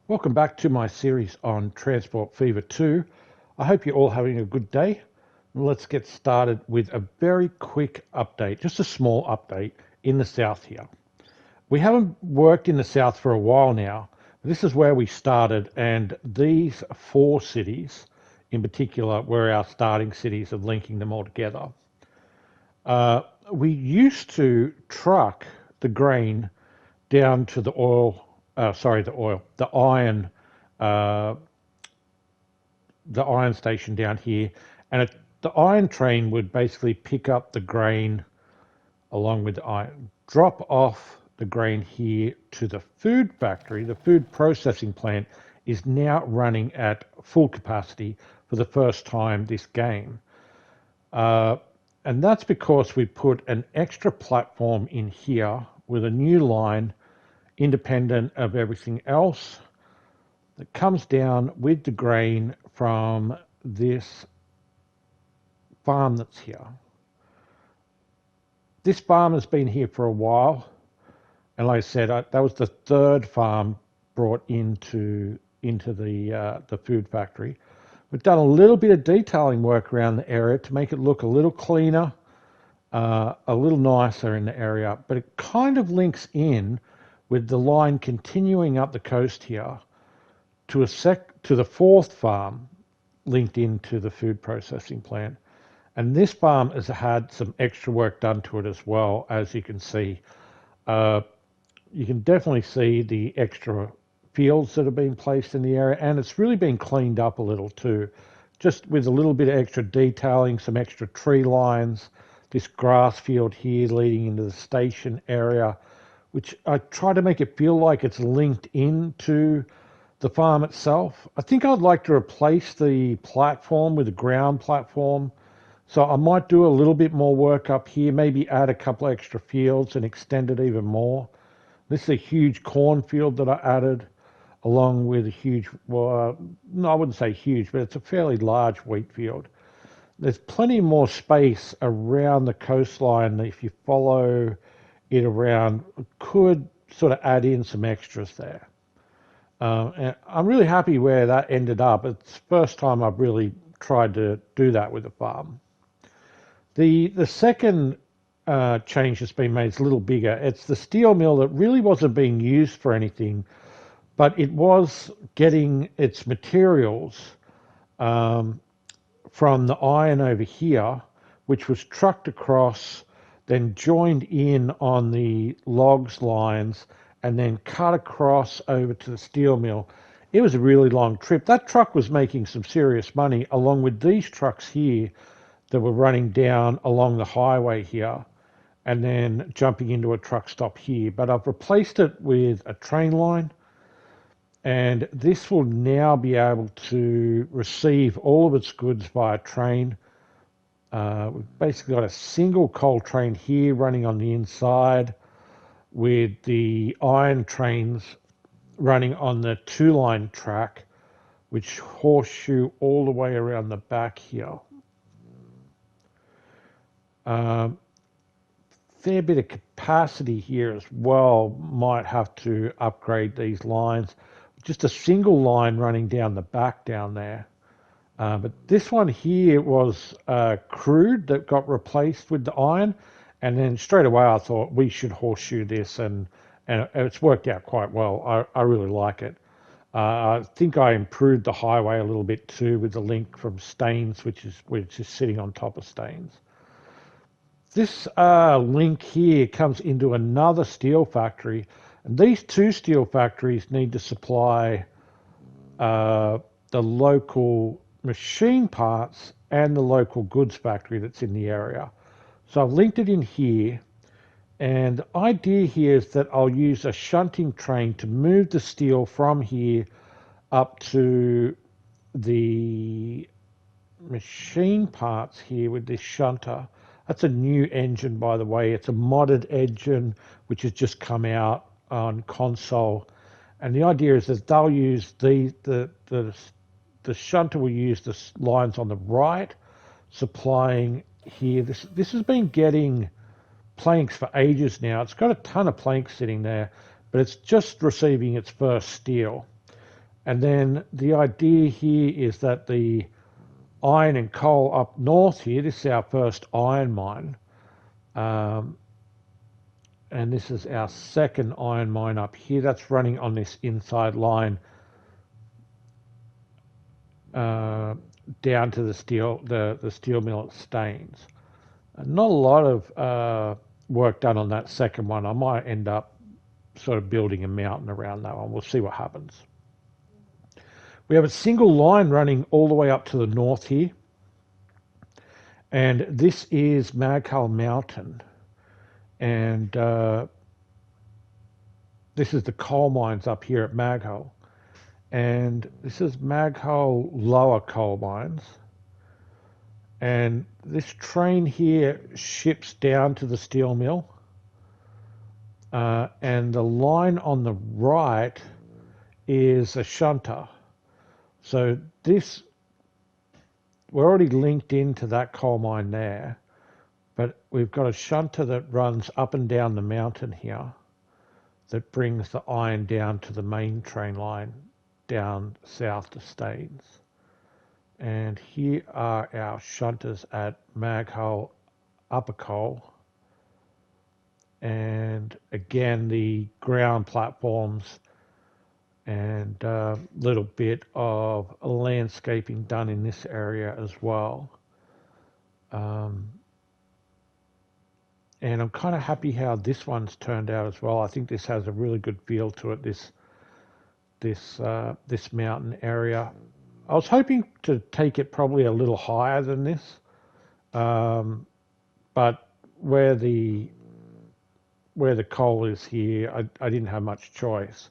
Welcome back to my series on Transport Fever 2. I hope you're all having a good day. Let's get started with a very quick update, just a small update in the south here. We haven't worked in the south for a while now. This is where we started, and these four cities in particular were our starting cities of linking them all together. Uh, we used to truck the grain down to the uh, the iron station down here, and the iron train would basically pick up the grain along with the iron, drop off the grain here to the food factory. The food processing plant is now running at full capacity for the first time this game. Uh, and that's because we put an extra platform in here with a new line independent of everything else that comes down with the grain from this farm that's here. This farm has been here for a while, and like I said, that was the third farm brought into the food factory. We've done a little bit of detailing work around the area to make it look a little cleaner, a little nicer in the area, but it kind of links in with the line continuing up the coast here to the fourth farm linked into the food processing plant. And this farm has had some extra work done to it as well, as you can see. Uh, you can definitely see the extra fields that have been placed in the area, and it's really been cleaned up a little too, just with a little bit of extra detailing, some extra tree lines, this grass field here leading into the station area, which I try to make it feel like it's linked into the farm itself. I think I'd like to replace the platform with a ground platform. So I might do a little bit more work up here, maybe add a couple extra fields and extend it even more. This is a huge cornfield that I added along with a huge, well, no, I wouldn't say huge, but it's a fairly large wheat field. There's plenty more space around the coastline if you follow it around. Could sort of add in some extras there. And I'm really happy where that ended up. It's the first time I've really tried to do that with a farm. The second change that's been made is a little bigger. It's the steel mill that really wasn't being used for anything, but it was getting its materials um, from the iron over here, which was trucked across, then joined in on the logs lines, and then cut across over to the steel mill. It was a really long trip. That truck was making some serious money, along with these trucks here that were running down along the highway here and then jumping into a truck stop here. But I've replaced it with a train line, and this will now be able to receive all of its goods via train. We've basically got a single coal train here running on the inside, with the iron trains running on the two-line track, which horseshoe all the way around the back here. Fair bit of capacity here as well. Might have to upgrade these lines. Just a single line running down the back down there. But this one here was crude that got replaced with the iron. And then straight away I thought we should horseshoe this, and it's worked out quite well. I really like it. I think I improved the highway a little bit too with the link from Staines, which is sitting on top of Staines. This link here comes into another steel factory, and these two steel factories need to supply the local machine parts and the local goods factory that's in the area. So I've linked it in here, and the idea here is that I'll use a shunting train to move the steel from here up to the machine parts here with this shunter. That's a new engine, by the way. It's a modded engine which has just come out on console, and the idea is that they'll use the shunter will use the lines on the right, supplying here. This has been getting planks for ages now. It's got a ton of planks sitting there, but it's just receiving its first steel. And then the idea here is that the iron and coal up north here, this is our first iron mine, and this is our second iron mine up here. That's running on this inside line down to the steel mill at Staines. Not a lot of work done on that second one. I might end up sort of building a mountain around that one. We'll see what happens. We have a single line running all the way up to the north here. And this is Maghull Mountain. And this is the coal mines up here at Maghull. And this is Maghull Lower Coal Mines. And this train here ships down to the steel mill. And the line on the right is a shunter. So this, we're already linked into that coal mine there, but we've got a shunter that runs up and down the mountain here that brings the iron down to the main train line down south to Staines. And here are our shunters at Maghull Upper Coal. And again, the ground platforms and a little bit of landscaping done in this area as well. And I'm kind of happy how this one's turned out as well. I think this has a really good feel to it, this mountain area. I was hoping to take it probably a little higher than this, but where the coal is here, I didn't have much choice.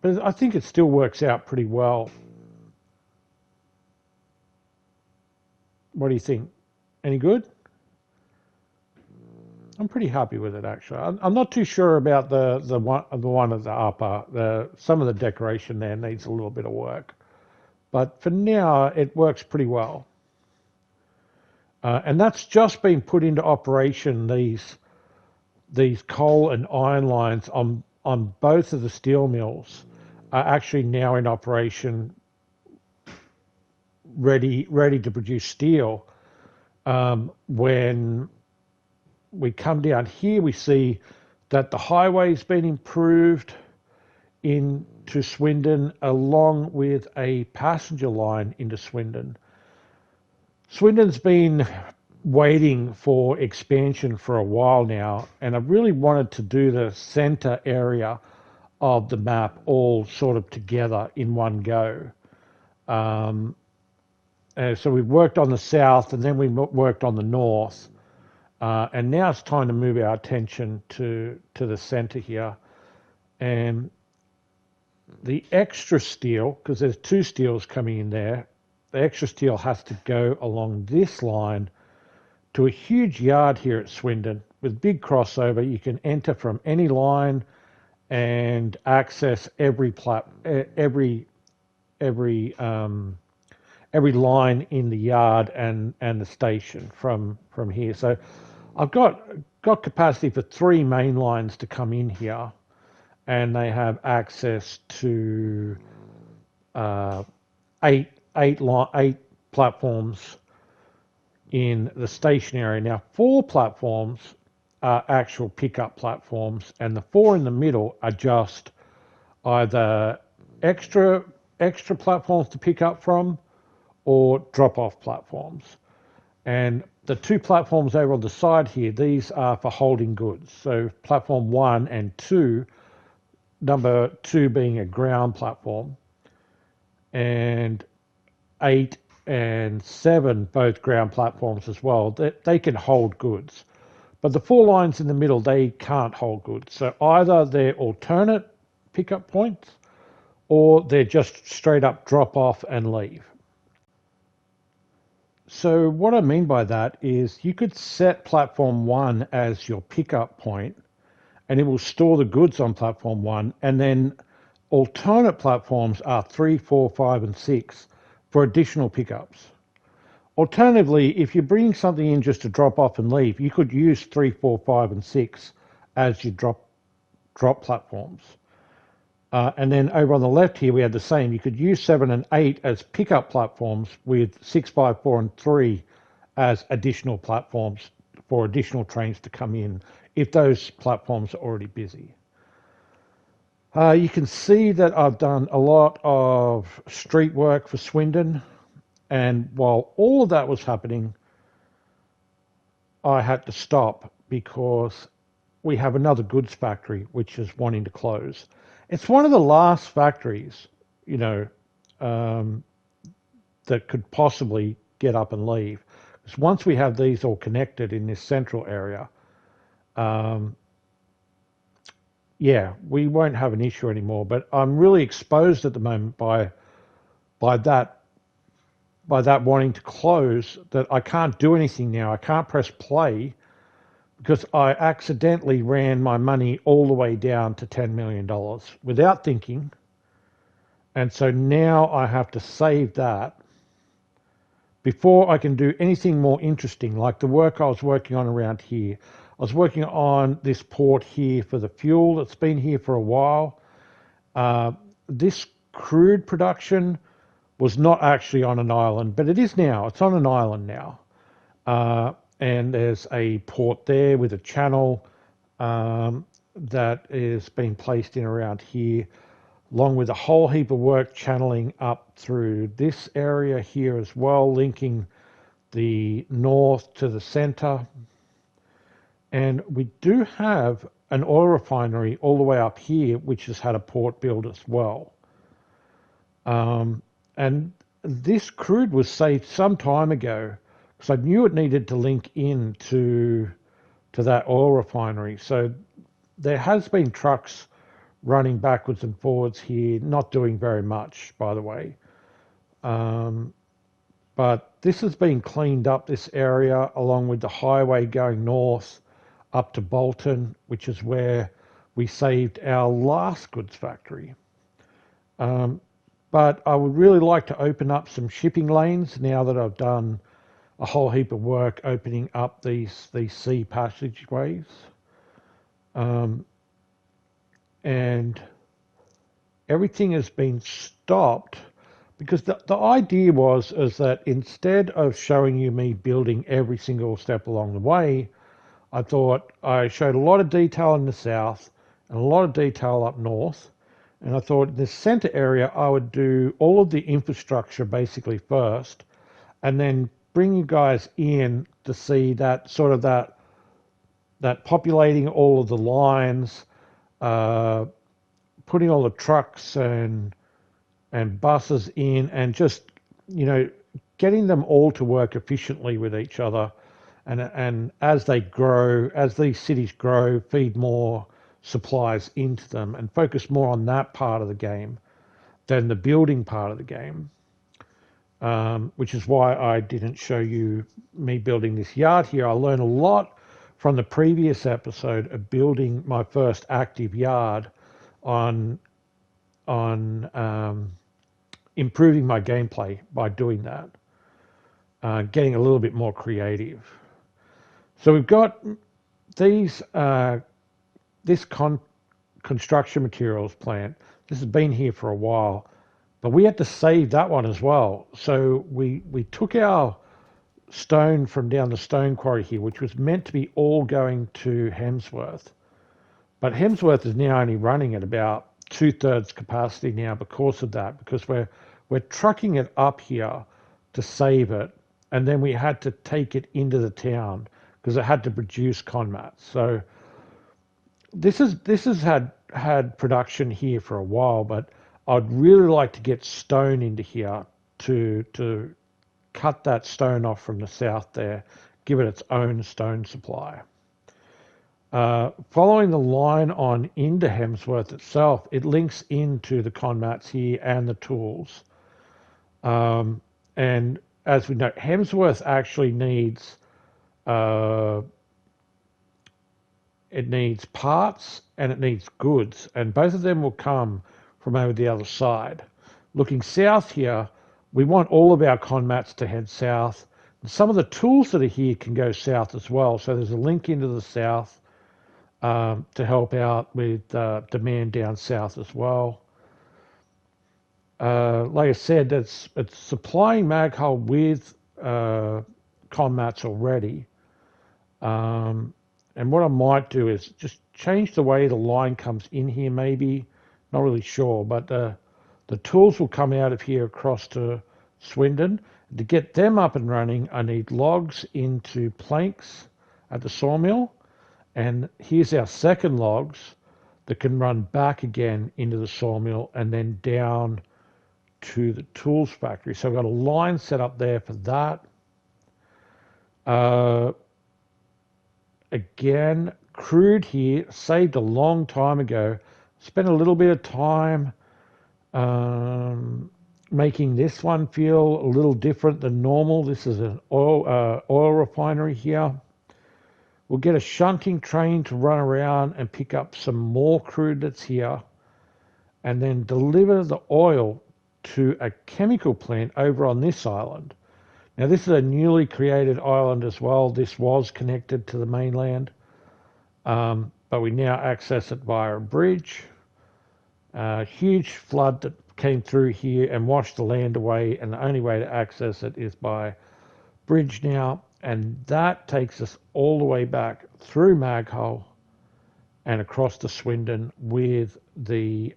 But I think it still works out pretty well. What do you think? Any good? I'm pretty happy with it, actually. I'm not too sure about the one at the upper. Some of the decoration there needs a little bit of work, but for now it works pretty well. And that's just been put into operation. These coal and iron lines on both of the steel mills are actually now in operation, ready to produce steel. When we come down here, we see that the highway's been improved into Swindon, along with a passenger line into Swindon. Swindon's been waiting for expansion for a while now, and I really wanted to do the center area of the map all sort of together in one go. So we've worked on the south, and then we worked on the north, and now it's time to move our attention to the center here. And the extra steel, because there's two steels coming in there, the extra steel has to go along this line to a huge yard here at Swindon with big crossover. You can enter from any line and access every line in the yard and the station from here. So I've got capacity for 3 main lines to come in here, and they have access to 8 platforms in the station area. Now, 4 platforms are actual pickup platforms, and the 4 in the middle are just either extra platforms to pick up from or drop-off platforms. And the 2 platforms over on the side here, these are for holding goods. So platform 1 and 2, number 2 being a ground platform, and 8 and 7, both ground platforms as well. They can hold goods. But the 4 lines in the middle, they can't hold goods. So either they're alternate pickup points, or they're just straight up drop off and leave. So what I mean by that is you could set platform 1 as your pickup point, and it will store the goods on platform 1, and then alternate platforms are 3, 4, 5, and 6 for additional pickups. Alternatively, if you're bringing something in just to drop off and leave, you could use 3, 4, 5, and 6 as your drop platforms. And then over on the left here, we had the same. You could use 7 and 8 as pickup platforms with 6, 5, 4, and 3 as additional platforms for additional trains to come in if those platforms are already busy. You can see that I've done a lot of street work for Swindon, and while all of that was happening, I had to stop because we have another goods factory which is wanting to close. It's one of the last factories, you know, um, that could possibly get up and leave. Because once we have these all connected in this central area, um, yeah, we won't have an issue anymore. But I'm really exposed at the moment by that by that wanting to close that I can't do anything now. I can't press play because I accidentally ran my money all the way down to $10 million without thinking. And so now I have to save that before I can do anything more interesting, like the work I was working on around here. I was working on this port here for the fuel that's been here for a while. Uh, this crude production was not actually on an island, but it is now. It's on an island now. And there's a port there with a channel that is being placed in around here, along with a whole heap of work channeling up through this area here as well, linking the north to the center. And we do have an oil refinery all the way up here, which has had a port built as well. And this crude was saved some time ago because I knew it needed to link in to that oil refinery. So there has been trucks running backwards and forwards here, not doing very much, by the way. But this has been cleaned up, this area, along with the highway going north up to Bolton, which is where we saved our last goods factory. But I would really like to open up some shipping lanes now that I've done a whole heap of work opening up these sea passageways. And everything has been stopped because the idea is that instead of showing you me building every single step along the way, I thought I showed a lot of detail in the south and a lot of detail up north. And I thought in the center area, I would do all of the infrastructure basically first, and then bring you guys in to see that sort of that populating all of the lines, putting all the trucks and buses in, and just, you know, getting them all to work efficiently with each other. And as they grow, as these cities grow, feed more supplies into them and focus more on that part of the game than the building part of the game, which is why I didn't show you me building this yard here. I learned a lot from the previous episode of building my first active yard on improving my gameplay by doing that, getting a little bit more creative. So we've got these this construction materials plant. This has been here for a while, but we had to save that one as well. So we took our stone from down the stone quarry here, which was meant to be all going to Hemsworth. But Hemsworth is now only running at about 2/3 capacity now because of that, because we're trucking it up here to save it, and then we had to take it into the town because it had to produce conmats. So this has had production here for a while, but I'd really like to get stone into here to cut that stone off from the south there, give it its own stone supply. Following the line on into Hemsworth itself, it links into the conmats here and the tools. And as we know, Hemsworth actually needs it needs parts and it needs goods, and both of them will come from over the other side. Looking south here, we want all of our conmats to head south. Some of the tools that are here can go south as well, so there's a link into the south. to help out with demand down south as well. Like I said, it's supplying Maghull with Conmats already. And what I might do is just change the way the line comes in here, maybe. Not really sure, but the tools will come out of here across to Swindon. To get them up and running, I need logs into planks at the sawmill. And here's our second logs that can run back again into the sawmill and then down to the tools factory. So I've got a line set up there for that. Again, crude here, saved a long time ago. Spent a little bit of time making this one feel a little different than normal. This is an oil refinery here. We'll get a shunting train to run around and pick up some more crude that's here and then deliver the oil to a chemical plant over on this island. Now, this is a newly created island as well. This was connected to the mainland, but we now access it via a bridge. A huge flood that came through here and washed the land away, and the only way to access it is by bridge now, and that takes us all the way back through Maghull and across to Swindon with the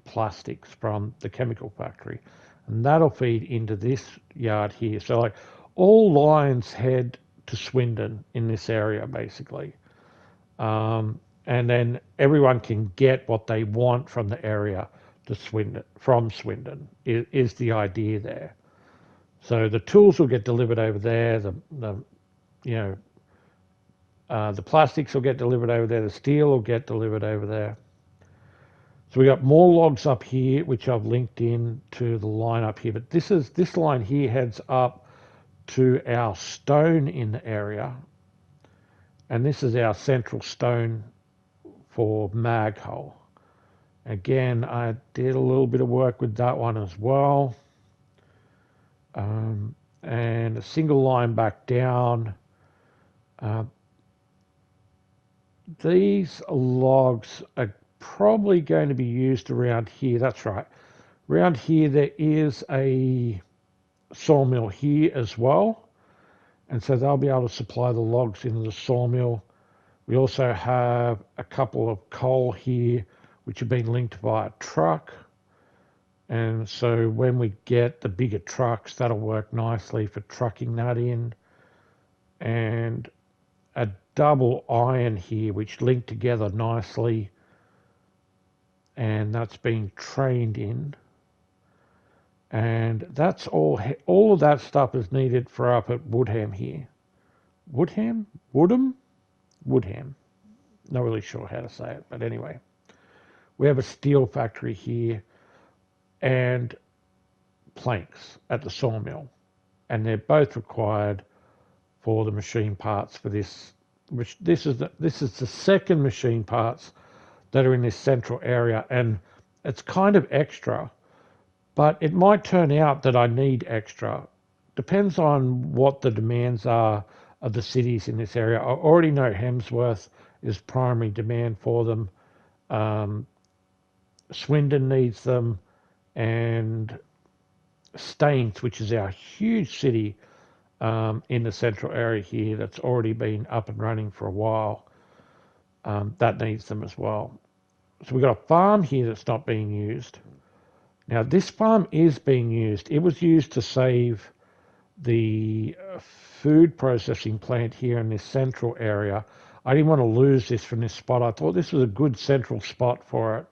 plastics from the chemical factory, and that'll feed into this yard here. So like all lines head to Swindon in this area basically, and then everyone can get what they want from the area to Swindon, from Swindon is the idea there. So the tools will get delivered over there. The plastics will get delivered over there. The steel will get delivered over there. So we got more logs up here, which I've linked in to the line up here. But this line here heads up to our stone in the area, and this is our central stone for Maghull. Again, I did a little bit of work with that one as well. And a single line back down. These logs are probably going to be used around here. That's right. Around here there is a sawmill here as well. And so they'll be able to supply the logs into the sawmill. We also have a couple of coal here which have been linked via truck. And so when we get the bigger trucks, that'll work nicely for trucking that in. And a double iron here, which link together nicely. And that's being trained in. And that's all of that stuff is needed for up at Woodham here. Woodham? Woodham? Woodham. Not really sure how to say it, but anyway. We have a steel factory here and planks at the sawmill, and they're both required for the machine parts for this. Which this is the second machine parts that are in this central area, and it's kind of extra, but it might turn out that I need extra. Depends on what the demands are of the cities in this area. I already know Hemsworth is primary demand for them. Swindon needs them, and Staines, which is our huge city in the central area here that's already been up and running for a while, that needs them as well. So we've got a farm here that's not being used. Now this farm is being used. It was used to save the food processing plant here in this central area. I didn't want to lose this from this spot. I thought this was a good central spot for it.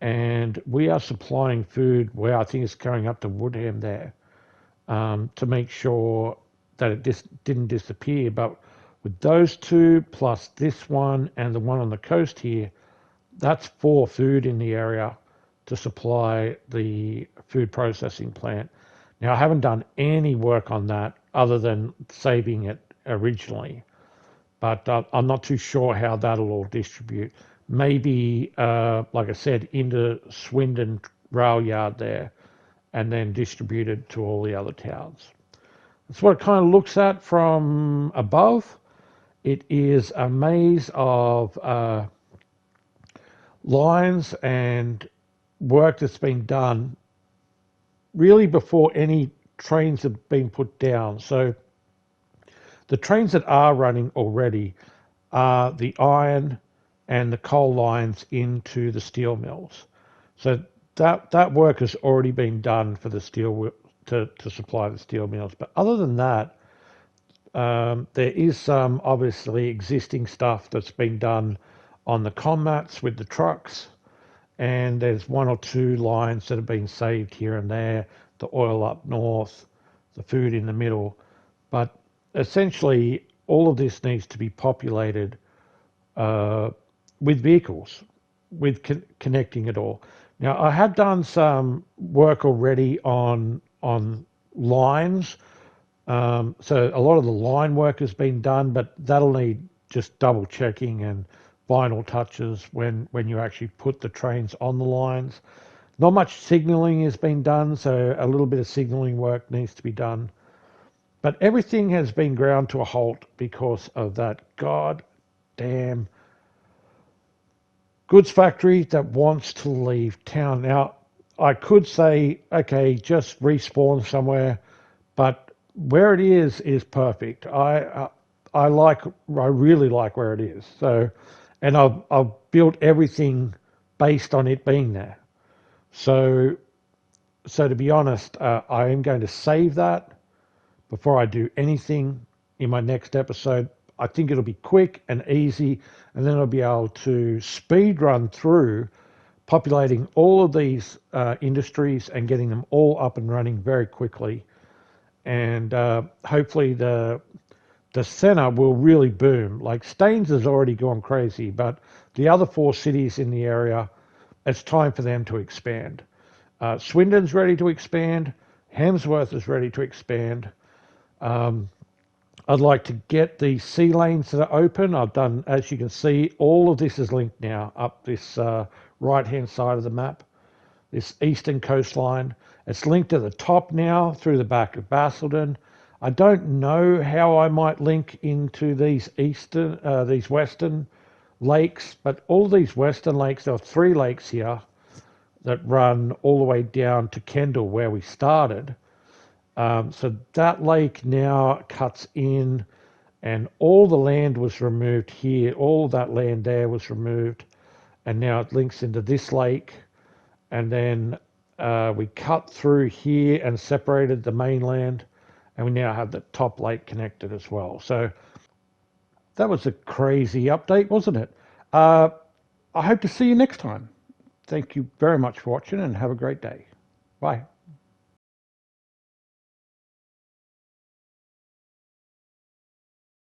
And we are supplying food where I think it's going up to Woodham there to make sure that it didn't disappear. But with those two plus this one and the one on the coast here, that's 4 food in the area to supply the food processing plant. Now, I haven't done any work on that other than saving it originally, but I'm not too sure how that'll all distribute. Maybe, like I said, into Swindon rail yard there and then distributed to all the other towns. That's what it kind of looks at from above. It is a maze of lines and work that's been done really before any trains have been put down. So the trains that are running already are the iron and the coal lines into the steel mills. So that work has already been done for the steel to supply the steel mills. But other than that, there is some obviously existing stuff that's been done on the commats with the trucks, and there's one or two lines that have been saved here and there, the oil up north, the food in the middle. But essentially, all of this needs to be populated uh, with vehicles, with connecting it all. Now, I have done some work already on lines, so a lot of the line work has been done, but that'll need just double checking and final touches when you actually put the trains on the lines. Not much signaling has been done, so a little bit of signaling work needs to be done. But everything has been ground to a halt because of that goddamn goods factory that wants to leave town. Now, I could say, okay, just respawn somewhere, but where it is perfect. I really like where it is. So, and I've built everything based on it being there. So, so to be honest, I am going to save that before I do anything in my next episode. I think it'll be quick and easy, and then I'll be able to speed run through populating all of these industries and getting them all up and running very quickly. And hopefully the center will really boom. Like Staines has already gone crazy, but the other four cities in the area, it's time for them to expand. Swindon's ready to expand. Hemsworth is ready to expand. I'd like to get the sea lanes that are open. I've done, as you can see, all of this is linked now up this right-hand side of the map, this eastern coastline. It's linked to the top now through the back of Basildon. I don't know how I might link into these western lakes, but all these western lakes, there are 3 lakes here that run all the way down to Kendall where we started. So that lake now cuts in, and all the land was removed here. All that land there was removed, and now it links into this lake. And then we cut through here and separated the mainland, and we now have the top lake connected as well. So that was a crazy update, wasn't it? I hope to see you next time. Thank you very much for watching, and have a great day. Bye.